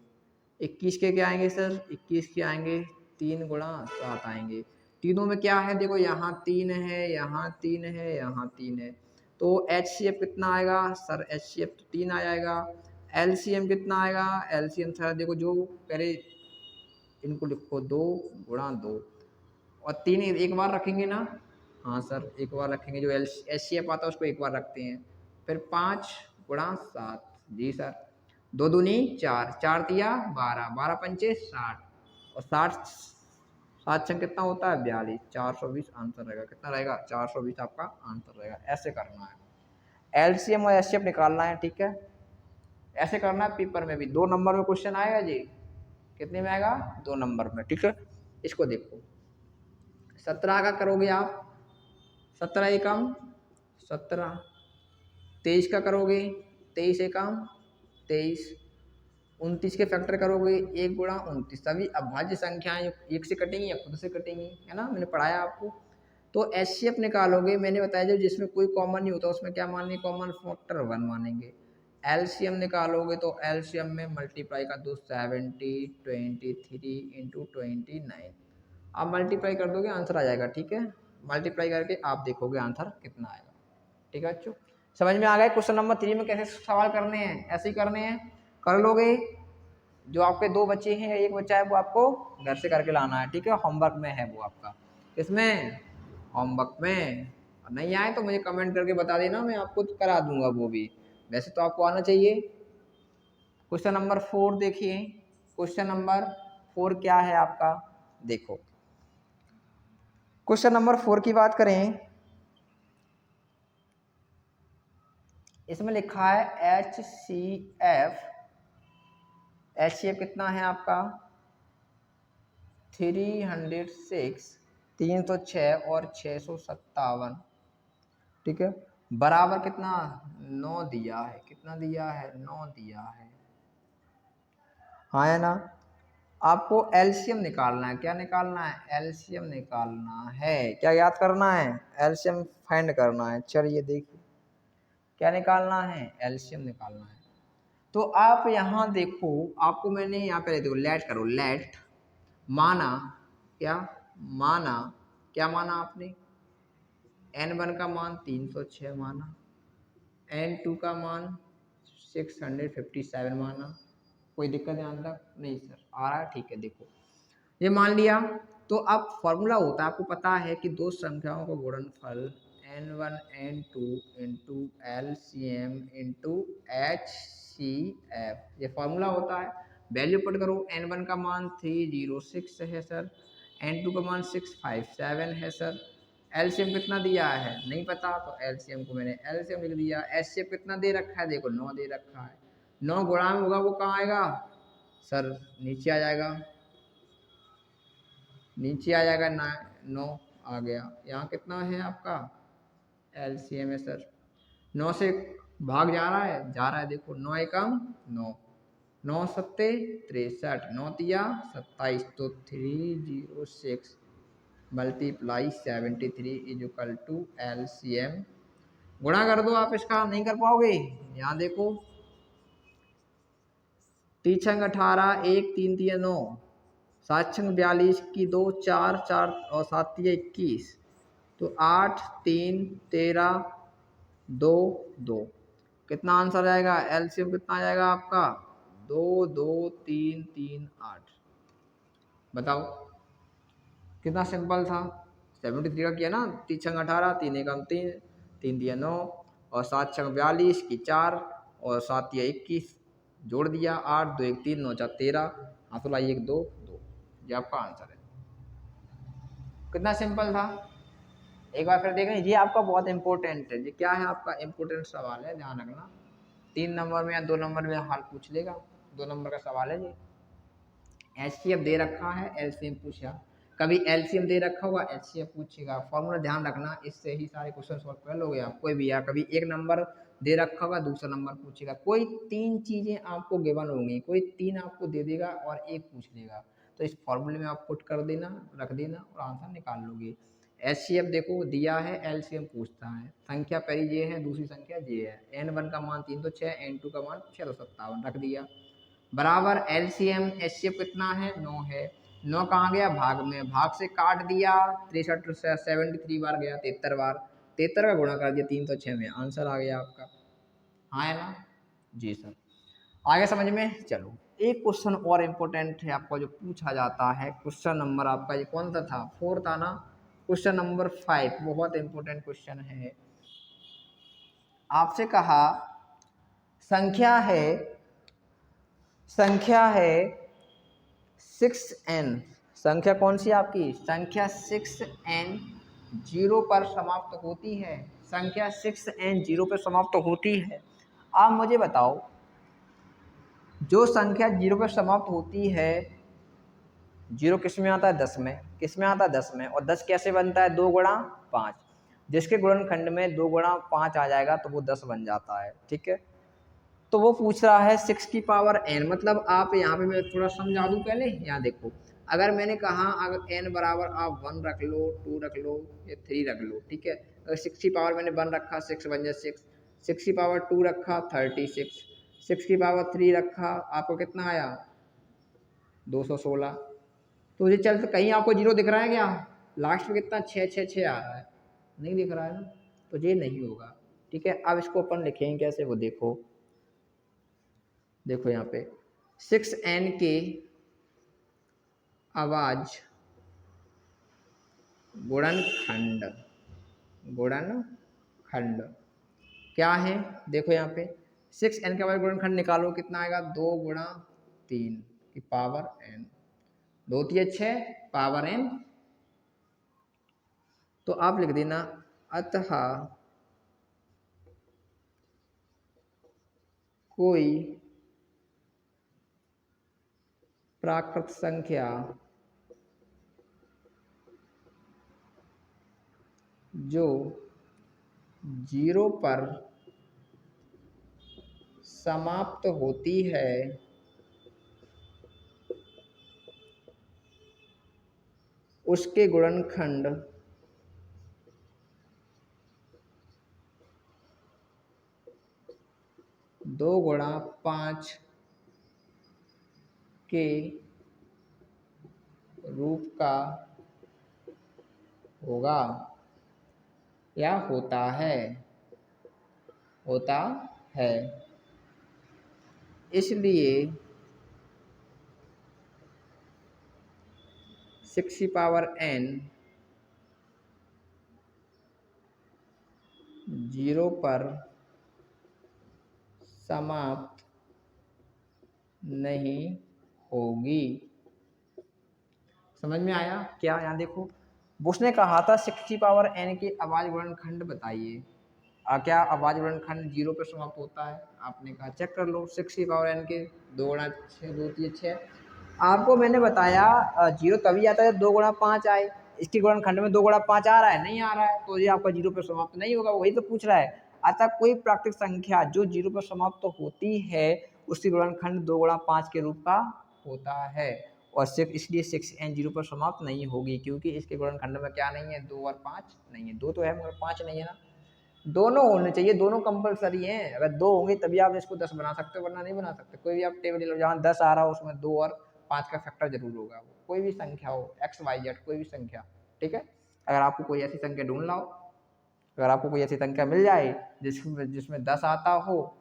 21 के क्या आएंगे सर, 21 के आएंगे 3 गुणा 7 आएंगे। तीनों में क्या है देखो, यहाँ 3 है, यहाँ 3 है, यहाँ 3 है, तो एचसीएफ कितना आएगा सर, एचसीएफ 3 आ जाएगा। एलसीएम कितना आएगा, एलसीएम सर देखो, जो पहले इनको लिखो 2 गुणा 2, और 3 एक बार रखेंगे ना, हाँ सर एक बार रखेंगे, जो एचसीएफ आता है उसको एक बार रखते हैं, फिर 5 गुणा 7, जी सर, 2 दूनी 4, 4 तिया 12, 12 पंचे 60, और 60 7 छंग कितना होता है 42, 420 आंसर रहेगा। कितना रहेगा 420 आपका आंसर रहेगा। ऐसे करना है, एलसीएम और एचसीएफ निकालना है, ठीक है। ऐसे करना है पेपर में भी 2 नंबर में क्वेश्चन आएगा जी। कितने में आएगा 2 नंबर में, ठीक है। इसको देखो 17 का करोगे आप, 17 एकम 17, 23 का करोगे 23 एकम 23, 29 के फैक्टर करोगे 1 गुणा 29। सभी अभाज्य संख्याएं एक से कटेंगी या खुद से कटेंगी, है ना, मैंने पढ़ाया आपको। तो एचसीएफ निकालोगे, मैंने बताया जो जिसमें कोई कॉमन नहीं होता उसमें क्या मानेंगे, कॉमन फैक्टर 1 मानेंगे। एलसीएम निकालोगे तो एलसीएम में मल्टीप्लाई कर दो 70, 23 इंटू 29, आप मल्टीप्लाई कर दोगे आंसर आ जाएगा, ठीक है। मल्टीप्लाई करके आप देखोगे आंसर कितना आएगा, ठीक है बच्चों। समझ में आ गया क्वेश्चन नंबर 3 में कैसे सवाल करने हैं, ऐसे ही करने हैं, कर लोगे। जो आपके 2 बच्चे हैं, 1 बच्चा है, वो आपको घर से करके लाना है, ठीक है। होमवर्क में है वो आपका, इसमें होमवर्क में। नहीं आए तो मुझे कमेंट करके बता देना, मैं आपको करा दूंगा वो भी। वैसे तो आपको आना चाहिए। क्वेश्चन नंबर 4 देखिए, क्वेश्चन नंबर 4 क्या है आपका, देखो क्वेश्चन नंबर 4 की बात करें, इसमें लिखा है HCF, HCF कितना है आपका 306, 306 और 657, ठीक है, बराबर कितना 9 दिया है। कितना दिया है 9 दिया है, हाँ है ना। आपको एलसीएम निकालना है, क्या निकालना है, एलसीएम निकालना है। क्या याद करना है, एलसीएम फाइंड करना है। चलिए देखिए क्या निकालना है, एलसीएम निकालना है। तो आप यहाँ देखो, आपको मैंने यहाँ पे देखो लेट करो, लेट माना, क्या माना, क्या माना आपने, n1 का मान 306 माना, n2 का मान 657 माना। कोई दिक्कत यहाँ तक नहीं सर, आ रहा है, ठीक है। देखो ये मान लिया, तो अब फॉर्मूला होता है, आपको पता है कि 2 संख्याओं का गुणनफल n1 n2 into LCM into HCF, ये फॉर्मूला होता है। वैल्यू पुट करो, n1 का मान 306 है सर, n2 का मान 657 है सर। एलसीएम कितना दिया है नहीं पता, तो एलसीएम को मैंने एलसीएम लिख दिया। एचसीएफ कितना दे रखा है, देखो 9 दे रखा है। 9 गुणा में होगा वो कहाँ आएगा सर, नीचे आ जाएगा, नीचे आ जाएगा 9 आ गया। यहाँ कितना है आपका एलसीएम है सर, 9 से भाग जा रहा है देखो, 9 एकम 9, 9 सत्ते 63, 9 तिया 27, तो 306 multiply 73 is equal to LCM. गुणा कर दो आप, इसका नहीं कर पाओगे। यहाँ देखो 3 छंग 18, 1 3 तिया 9, 7 छंग 42 की 2 4 4 और 7 तिया 21, तो 8 3 13 2 2, कितना आंसर आएगा, एलसीएम कितना आ जाएगा आपका 2 2 3 3 8। बताओ कितना सिंपल था। 73 का किया ना, 3 छंग 18, 3 एकम 3, 3 दिया 9 और 7 छंग 42 की 4 और 7 दिया 21, जोड़ दिया 8 2 1 3 9 4 13, हाथों लाई 1 2 2, ये आपका आंसर है। कितना सिंपल था, एक बार फिर देखें। ये आपका बहुत इंपॉर्टेंट है, ये क्या है आपका इंपॉर्टेंट सवाल है, ध्यान रखना। 3 नंबर में या 2 नंबर में हाल पूछ लेगा, 2 नंबर का सवाल है ये। एचसीएफ दे रखा है, एलसीएम पूछा, कभी एलसीएम दे रखा होगा, एचसीएफ पूछेगा। फॉर्मूला ध्यान रखना, इससे ही सारे क्वेश्चन सॉल्व कर लोगे आप। कोई भी, या कभी 1 नंबर दे रखा होगा, दूसरा नंबर पूछेगा, कोई 3 चीजें आपको गिवन होंगी, कोई 3 आपको दे देगा और 1 पूछ लेगा, तो इस फॉर्मूले में आप पुट कर देना, रख देना और आंसर निकाल लोगे। एचसीएफ देखो दिया है, एलसीएम पूछता है, संख्या पहली ये है, दूसरी संख्या ये है, n1 का मान 306, n2 का मान 657 रख दिया, बराबर एलसीएम एचसीएफ कितना है 9 है। 9 कहाँ गया भाग में, भाग से काट दिया, 63 से 73 बार गया, 73 बार, 73 का गुणा कर दिया 306 में, आंसर आ गया आपका, हाँ है ना जी सर। आगे समझ में, चलो एक क्वेश्चन और इम्पोर्टेंट है आपका जो पूछा जाता है, क्वेश्चन नंबर आपका ये कौन सा था 4 था ना, क्वेश्चन नंबर 5 बहुत इंपॉर्टेंट क्वेश्चन है। आपसे कहा संख्या है 6n, संख्या कौन सी आपकी? संख्या 6n 0 पर समाप्त होती है। संख्या 6n 0 पर समाप्त होती है। आप मुझे बताओ, जो संख्या 0 पर समाप्त होती है, 0 किस में आता है? 10 में। किस में आता है? 10 में। और 10 कैसे बनता है? 2 गुणा 5। जिसके गुणनखंड में 2 गुणा 5 आ जाएगा तो वो 10 बन जाता है। ठीक है, तो वो पूछ रहा है 6 की पावर n। मतलब आप यहाँ पे मैं थोड़ा समझा दूँ पहले। यहाँ देखो, अगर मैंने कहा अगर n बराबर आप 1 रख लो, 2 रख लो या 3 रख लो, ठीक है। अगर 6 की पावर मैंने 1 रखा, 6 बन जाए 6। 6 की पावर 2 रखा, 36। 6 की पावर 3 रखा, आपको कितना आया? 216। तो ये चल, कहीं आपको जीरो दिख रहा है क्या? लास्ट में कितना? 6 6 6 आ रहा है, नहीं दिख रहा है ना, तो ये नहीं होगा। ठीक है, अब इसको अपन लिखेंगे कैसे, वो देखो। देखो यहाँ पे 6n के आवाज गुणनखंड, गुणनखंड क्या है? देखो यहाँ पे 6n के आवाज गुणनखंड निकालो, कितना आएगा? 2 गुणा 3 की पावर n, 2 3 6 पावर n। तो आप लिख देना अतः कोई प्राकृत संख्या जो 0 पर समाप्त होती है उसके गुणनखंड दो गुणा 5 के रूप का होगा या होता है, होता है। इसलिए 6 की पावर n 0 पर समाप्त नहीं होगी। समझ में आया क्या? यहाँ देखो, उसने कहा था 6 की पावर n की आवाज गुणनखंड बताइए। क्या आवाज गुणनखंड 0 पर समाप्त होता है? आपने कहा चेक कर लो, 6 की पावर n के 2 गुणा 6, 2 3 6। आपको मैंने बताया 0 तभी आता है 2 गुणा 5 आए। इसके गुणनखंड में 2 गुणा 5 आ रहा है? नहीं आ रहा है, तो ये आपका 0 पर समाप्त नहीं होगा। वही तो पूछ रहा है। अतः कोई प्राकृतिक संख्या जो 0 पर समाप्त होती है उसकी गुणनखंड 2 गुणा 5 के रूप का होता है। और सिर्फ इसलिए 6n 0 पर समाप्त नहीं होगी क्योंकि इसके गुणनखंड में क्या नहीं है? 2 और 5 नहीं है। 2 तो है मगर 5 नहीं है ना। दोनों होने चाहिए, दोनों कंपलसरी हैं। अगर 2 होंगे तभी आप इसको 10 बना सकते हो, वरना नहीं बना सकते। कोई भी आप टेबल ले लो, जहाँ 10 आ रहा हो उसमें 2 और 5 का फैक्टर जरूर होगा। वो कोई भी संख्या हो, एक्स वाई जेड कोई भी संख्या, ठीक है। अगर आपको कोई ऐसी संख्या ढूंढ लाओ, अगर आपको कोई ऐसी संख्या मिल जाए जिसमें 10 आता हो,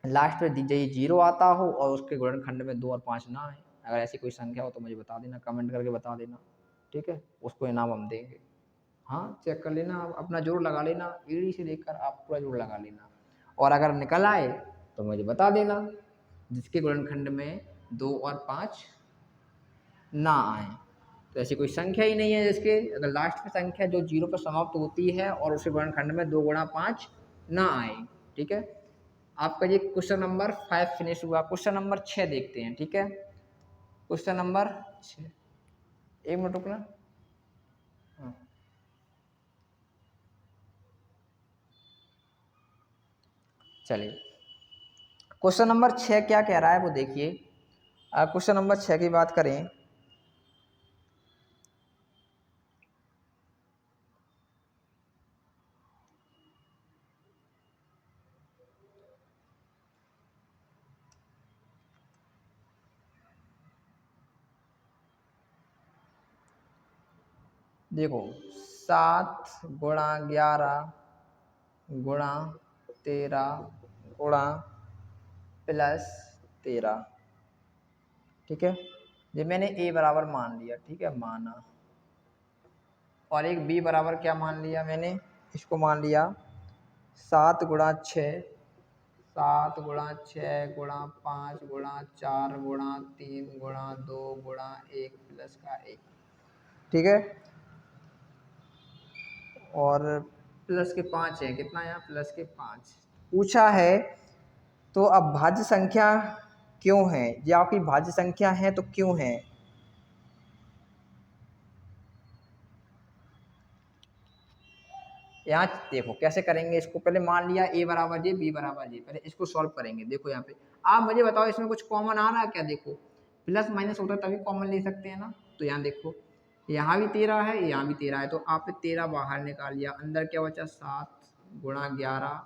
लास्ट में दीजिए 0 आता हो और उसके गुणनखंड में 2 और 5 ना आए, अगर ऐसी कोई संख्या हो तो मुझे बता देना, कमेंट करके बता देना, ठीक है। उसको इनाम हम देंगे। हाँ, चेक कर लेना, आप अपना जोड़ लगा लेना, ईडी से लेकर आप पूरा जोड़ लगा लेना। और अगर निकल आए तो मुझे बता देना, जिसके गुणनखंड में 2 और 5 ना आए। तो ऐसी कोई संख्या ही नहीं है जिसके, अगर लास्ट की संख्या जो 0 पर समाप्त होती है और उसके गुणनखंड में 2 गुणा 5 ना आए, ठीक है। आपका ये क्वेश्चन नंबर 5 फिनिश हुआ। क्वेश्चन नंबर 6 देखते हैं, ठीक है। क्वेश्चन नंबर 6, 1 मिनट रुकना। हाँ, चलिए क्वेश्चन नंबर 6 क्या कह रहा है वो देखिए। क्वेश्चन नंबर 6 की बात करें, देखो 7 गुणा 11 गुणा 13 गुणा प्लस 13, ठीक है। ये मैंने a बराबर मान लिया, ठीक है, माना। और एक b बराबर क्या मान लिया मैंने? इसको मान लिया 7 गुणा 6 7 गुणा 6 गुणा 5 गुणा 4 गुणा 3 गुणा 2 गुणा 1 प्लस का 1, ठीक है। और प्लस के 5 है, कितना यहाँ प्लस के 5 पूछा है। तो अब भाज्य संख्या क्यों है, ये आपकी भाज्य संख्या है तो क्यों है। यहाँ देखो कैसे करेंगे इसको, पहले मान लिया a बराबर जे b बराबर जे, पहले इसको सॉल्व करेंगे। देखो यहाँ पे आप मुझे बताओ इसमें कुछ कॉमन आ रहा है क्या। देखो प्लस माइनस होता है तभी कॉमन ले सकते हैं ना। तो यहाँ देखो यहाँ भी 13 है, यहाँ भी 13 है, तो आपने 13 बाहर निकाल लिया, अंदर क्या बचा 7 गुणा 11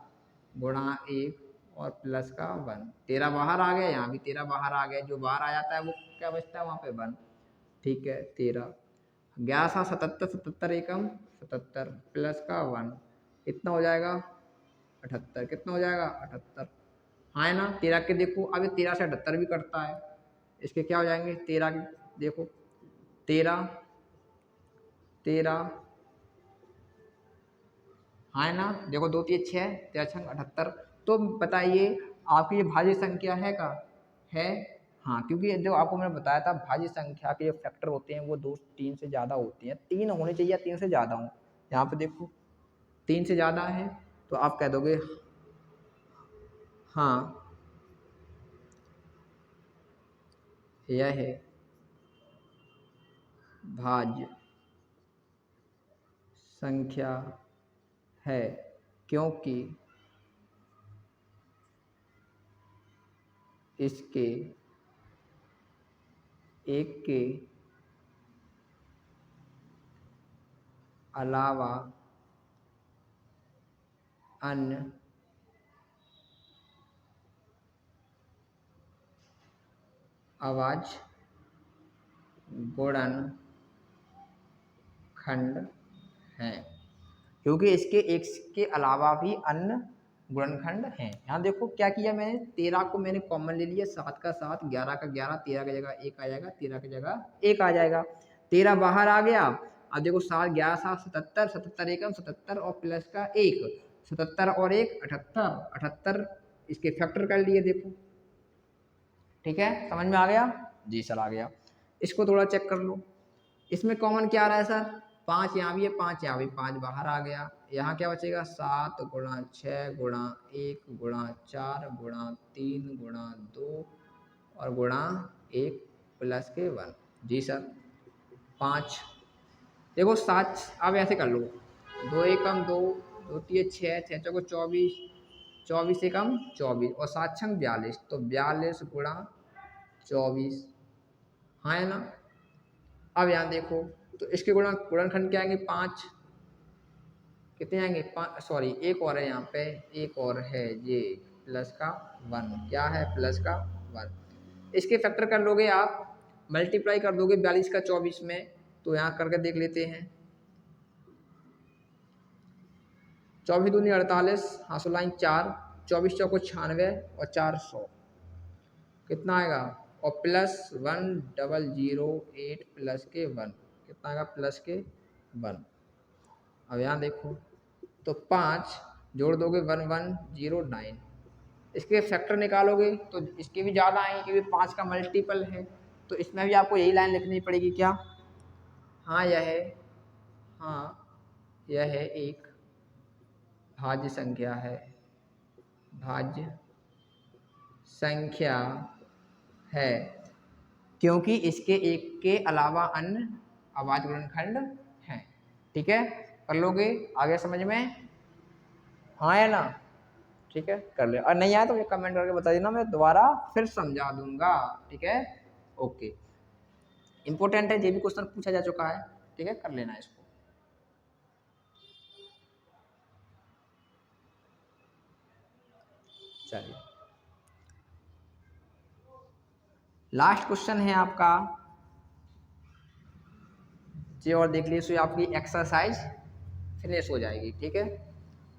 गुणा 1 और प्लस का 1। 13 बाहर आ गया, यहाँ भी 13 बाहर आ गया, जो बाहर आ जाता है वो क्या बचता है वहाँ पे 1, ठीक है। 13 11 77 77 एकम 77 प्लस का 1 कितना हो जाएगा 78, कितना हो जाएगा 78, हाँ है ना। 13 के देखो अभी 13 से 78 भी कटता है, इसके क्या हो जाएंगे 13 के देखो 13 13, हाँ है ना। देखो 2 3 6 13 6 78। तो बताइए आपकी ये भाज्य संख्या है का है, हाँ, क्योंकि जो आपको मैंने बताया था भाज्य संख्या के जो फैक्टर होते हैं वो 2 3 से ज़्यादा होती हैं, 3 होने चाहिए या 3 से ज़्यादा हो। यहाँ पे देखो 3 से ज़्यादा है तो आप कह दोगे हाँ यह है भाज्य संख्या है, क्योंकि इसके एक के अलावा अन्य आवाज गुणनखंड हैं, क्योंकि इसके एक के अलावा भी अन्य गुणनखंड हैं। यहाँ देखो क्या किया मैंने, 13 को मैंने कॉमन ले लिया, 7 का 7 11 का 11, 13 की जगह 1 आ जाएगा, 13 की जगह 1 आ जाएगा, 13 बाहर आ गया। अब देखो 7 11 7 77 77 एकम 77 और प्लस का 1 77 और 1 78 78 इसके फैक्टर कर लिए देखो, ठीक है। समझ में आ गया जी सर, आ गया। इसको थोड़ा चेक कर लो, इसमें कॉमन क्या आ रहा है सर 5 यहाँ भी है 5 यहाँ भी, 5 बाहर आ गया, यहाँ क्या बचेगा 7 गुणा 6 गुणा 1 गुणा 4 गुणा 3 गुणा 2 और गुणा 1 प्लस के 1, जी सर 5। देखो 7 अब ऐसे कर लो, 2 एकम 2 2 3 6 6 चौको 24 24 एकम 24 और 7 छंग 42, तो 42 गुणा 24, हाँ है ना। अब यहाँ देखो तो इसके गुणनखंड क्या आएंगे 5, कितने आएंगे 5, सॉरी एक और है यहाँ पे, एक और है ये प्लस का 1, क्या है प्लस का 1। इसके फैक्टर कर लोगे आप, मल्टीप्लाई कर दोगे 42 का 24 में, तो यहाँ करके देख लेते हैं 24 दूनी 48, हाँसो लाइन 4, 24 चौको 96 और 400 कितना आएगा, और प्लस 1008 प्लस के 1 कितना आएगा प्लस के 1। अब यहाँ देखो तो 5 जोड़ दोगे 1109, इसके फैक्टर निकालोगे तो इसके भी ज़्यादा आएंगे क्योंकि 5 का मल्टीपल है, तो इसमें भी आपको यही लाइन लिखनी पड़ेगी क्या, हाँ यह है, हाँ यह है एक भाज्य संख्या है, भाज्य संख्या है, क्योंकि इसके एक के अलावा अन्य अभाज्य गुणनखंड हैं, ठीक है। कर लोगे आगे समझ में, हाँ है ना, ठीक है कर ले, और नहीं आया तो मुझे कमेंट करके बता देना, मैं दोबारा फिर समझा दूंगा, ठीक है ओके। इंपॉर्टेंट है, ये भी क्वेश्चन पूछा जा चुका है, ठीक है कर लेना इसको। चलिए लास्ट क्वेश्चन है आपका ये, और देख लीजिए आपकी एक्सरसाइज फिनिश हो जाएगी, ठीक है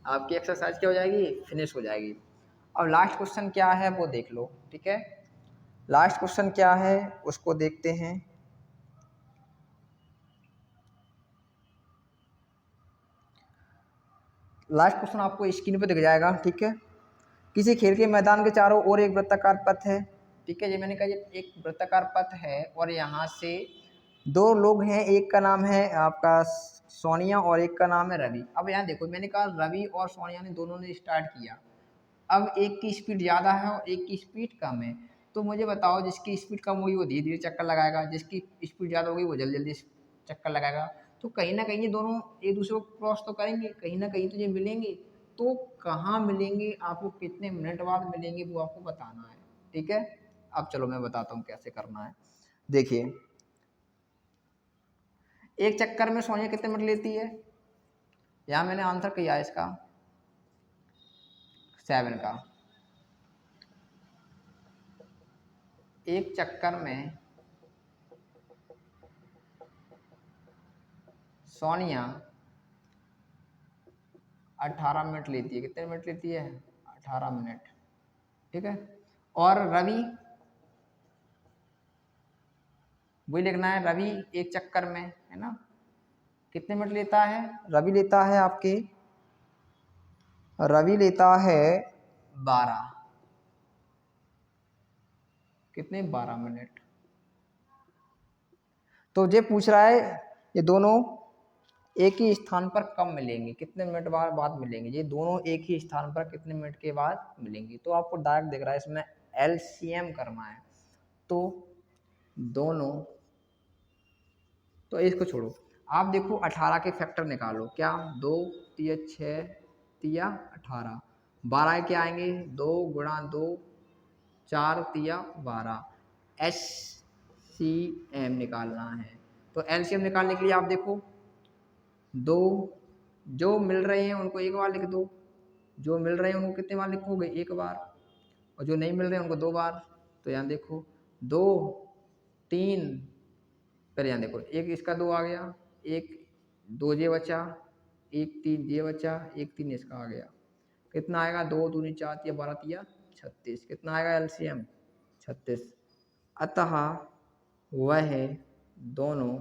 आपकी एक्सरसाइज क्या हो जाएगी फिनिश हो जाएगी। अब लास्ट क्वेश्चन क्या है वो देख लो, ठीक है लास्ट क्वेश्चन क्या है उसको देखते हैं। लास्ट क्वेश्चन आपको स्क्रीन पे दिख जाएगा, ठीक है किसी खेल के मैदान के चारों ओर एक वृत्ताकार पथ है, ठीक है। ये मैंने कहा ये एक वृत्ताकार पथ है और यहाँ से दो लोग हैं, एक का नाम है आपका सोनिया और एक का नाम है रवि। अब यहाँ देखो मैंने कहा रवि और सोनिया ने दोनों ने स्टार्ट किया। अब एक की स्पीड ज़्यादा है और एक की स्पीड कम है, तो मुझे बताओ जिसकी स्पीड कम हुई वो धीरे धीरे चक्कर लगाएगा, जिसकी स्पीड ज़्यादा होगी वो जल्दी जल्दी चक्कर लगाएगा। तो कहीं ना कहीं ये दोनों एक दूसरे को क्रॉस तो करेंगे, कहीं ना कहीं तो ये मिलेंगे। तो कहाँ मिलेंगे, आपको कितने मिनट बाद मिलेंगे वो आपको बताना है, ठीक है। अब चलो मैं बताता हूँ कैसे करना है। देखिए एक चक्कर में सोनिया कितने मिनट लेती है, यहाँ मैंने आंसर किया इसका 7 का। एक चक्कर में सोनिया 18 मिनट लेती है। कितने मिनट लेती है, 18 मिनट, ठीक है। और रवि, वही लिखना है, रवि एक चक्कर में है ना कितने मिनट लेता है, रवि लेता है आपके, रवि लेता है 12, कितने 12 मिनट। तो ये पूछ रहा है ये दोनों एक ही स्थान पर कब मिलेंगे, कितने मिनट बाद मिलेंगे, ये दोनों एक ही स्थान पर कितने मिनट के बाद मिलेंगे। तो आपको डायरेक्ट दिख रहा है इसमें एलसीएम करना है। तो दोनों, तो इसको छोड़ो, आप देखो 18 के फैक्टर निकालो, क्या 2 तिया 6 तिया 18, 12 के आएंगे 2 गुणा 2 4 तिया 12, एस सी एम निकालना है। तो एलसीएम निकालने के लिए आप देखो दो जो मिल रहे हैं उनको एक बार लिख दो, जो मिल रहे हैं उनको कितने बार लिखोगे, एक बार, और जो नहीं मिल रहे हैं उनको 2 बार। तो यहाँ देखो 2 3, फिर यहाँ देखो एक इसका 2 आ गया, एक 2 ये बचा, एक 3 ये बचा, एक 3 इसका आ गया। कितना आएगा, 2 दूनी 4 तिया 12 तिया 36, कितना आएगा एलसीएम 36। अतः वह दोनों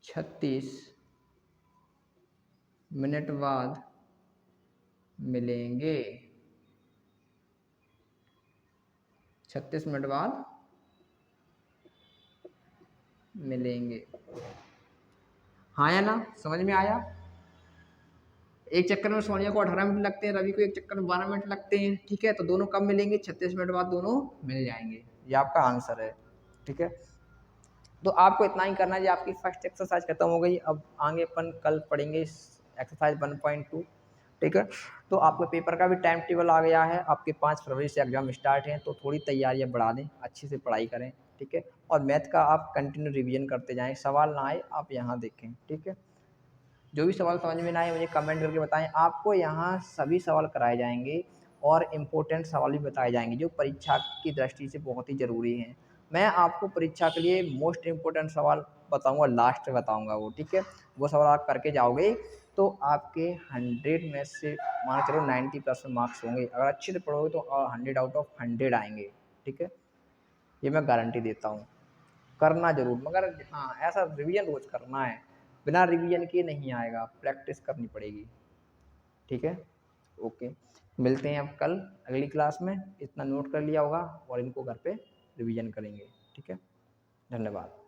36 मिनट बाद मिलेंगे, 36 मिनट बाद मिलेंगे। हाँ या ना, समझ में आया। एक चक्कर में सोनिया को 18 मिनट लगते हैं, रवि को एक चक्कर में 12 मिनट लगते हैं, ठीक है। तो दोनों कब मिलेंगे, 36 मिनट बाद दोनों मिल जाएंगे, ये आपका आंसर है, ठीक है। तो आपको इतना ही करना है, ये आपकी फर्स्ट एक्सरसाइज खत्म हो गई। अब आगे अपन कल पढ़ेंगे एक्सरसाइज 1.2, ठीक है। तो आपके पेपर का भी टाइम टेबल आ गया है, आपके 5 फरवरी से एग्जाम स्टार्ट हैं, तो थोड़ी तैयारियां बढ़ा दें, अच्छे से पढ़ाई करें, ठीक है। और मैथ का आप कंटिन्यू रिवीजन करते जाएं, सवाल ना आए आप यहाँ देखें, ठीक है। जो भी सवाल समझ में ना आए मुझे कमेंट करके बताएं, आपको यहाँ सभी सवाल कराए जाएंगे और इम्पोर्टेंट सवाल भी बताए जाएंगे जो परीक्षा की दृष्टि से बहुत ही ज़रूरी हैं। मैं आपको परीक्षा के लिए मोस्ट इम्पोर्टेंट सवाल बताऊंगा, लास्ट में बताऊंगा वो, ठीक है। वो सवाल आप करके जाओगे तो आपके 100 में से मान के चलो 90% मार्क्स होंगे। अगर अच्छे से पढ़ोगे तो 100 आउट ऑफ 100 आएंगे, ठीक है। ये मैं गारंटी देता हूँ, करना जरूर, मगर हाँ ऐसा रिवीजन रोज करना है, बिना रिवीजन के नहीं आएगा, प्रैक्टिस करनी पड़ेगी, ठीक है। ओके, मिलते हैं अब कल अगली क्लास में। इतना नोट कर लिया होगा और इनको घर पे रिवीजन करेंगे, ठीक है। धन्यवाद।